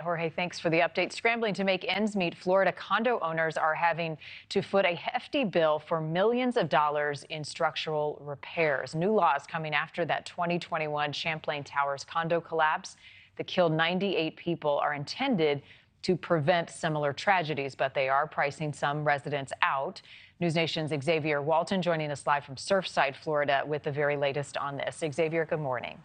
Jorge, thanks for the update. Scrambling to make ends meet, Florida condo owners are having to foot a hefty bill for millions of dollars in structural repairs. New laws coming after that 2021 Champlain Towers condo collapse that killed 98 people are intended to prevent similar tragedies, but they are pricing some residents out. NewsNation's Xavier Walton joining us live from Surfside, Florida, with the very latest on this. Xavier, good morning.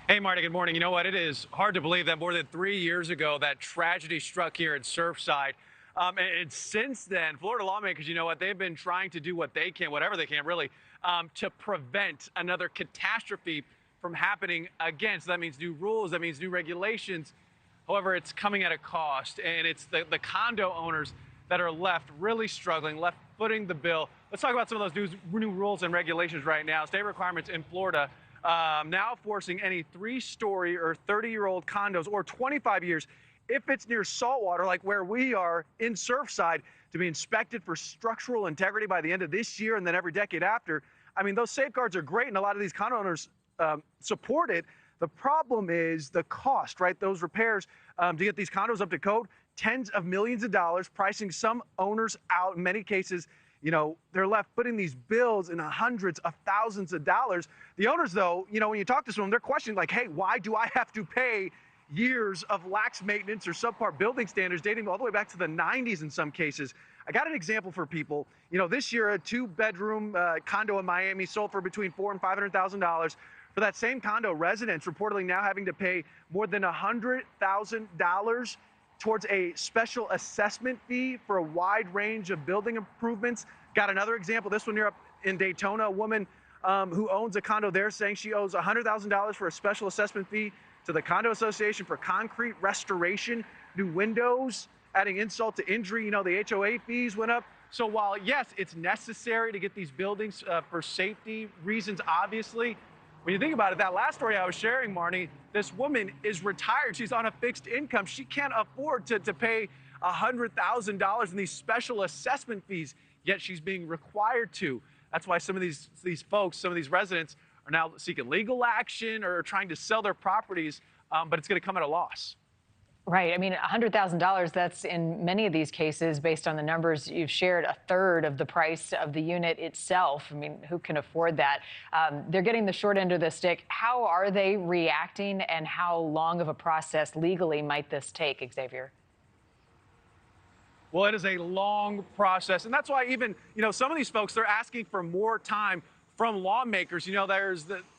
Hey, Marty, good morning. You know what? It is hard to believe that more than 3 years ago, that tragedy struck here at Surfside. And since then, Florida lawmakers, you know what? They've been trying to do what they can, whatever they can, really, to prevent another catastrophe from happening again. So that means new rules, that means new regulations. However, it's coming at a cost, and it's the condo owners that are left really struggling, left footing the bill. Let's talk about some of those new rules and regulations right now. State requirements in Florida now forcing any 3-story or 30-year-old condos or 25 years, if it's near saltwater, like where we are in Surfside, to be inspected for structural integrity by the end of this year and then every decade after. I mean, those safeguards are great, and a lot of these condo owners support it. The problem is the cost, right? Those repairs to get these condos up to code, tens of millions of dollars, pricing some owners out. In many cases, you know, they're left putting these bills in the hundreds of thousands of dollars. The owners, though, you know, when you talk to some of them, they're questioning, like, hey, why do I have to pay years of lax maintenance or subpar building standards dating all the way back to the 90s in some cases? I got an example for people. You know, this year, a 2-bedroom condo in Miami sold for between $400,000 and $500,000. For that same condo, residents reportedly now having to pay more than $100,000 towards a special assessment fee for a wide range of building improvements. Got another example, this one here up in Daytona, a woman who owns a condo there saying she owes $100,000 for a special assessment fee to the condo association for concrete restoration, new windows, adding insult to injury. You know, the HOA fees went up. So while, yes, it's necessary to get these buildings for safety reasons, obviously, when you think about it, that last story I was sharing, Marni, this woman is retired. She's on a fixed income. She can't afford to pay $100,000 in these special assessment fees, yet she's being required to. That's why some of these folks, some of these residents are now seeking legal action or trying to sell their properties, but it's going to come at a loss. Right. I mean, $100,000, that's in many of these cases, based on the numbers you've shared, a third of the price of the unit itself. I mean, who can afford that? They're getting the short end of the stick. How are they reacting, and how long of a process legally might this take, Xavier? Well, it is a long process, and that's why even, you know, some of these folks, they're asking for more time from lawmakers. You know,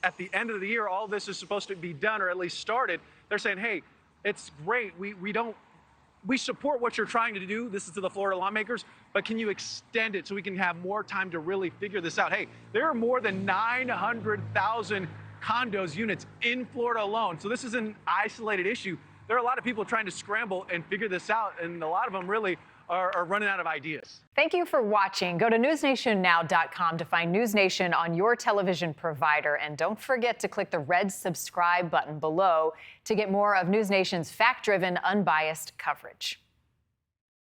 at the end of the year, all this is supposed to be done, or at least started. They're saying, hey, it's great. We support what you're trying to do. This is to the Florida lawmakers, but can you extend it so we can have more time to really figure this out? Hey, there are more than 900,000 condos units in Florida alone. So this is an isolated issue. There are a lot of people trying to scramble and figure this out, and a lot of them really are running out of ideas. Thank you for watching. Go to newsnationnow.com to find NewsNation on your television provider. And don't forget to click the red subscribe button below to get more of NewsNation's fact-driven, unbiased coverage.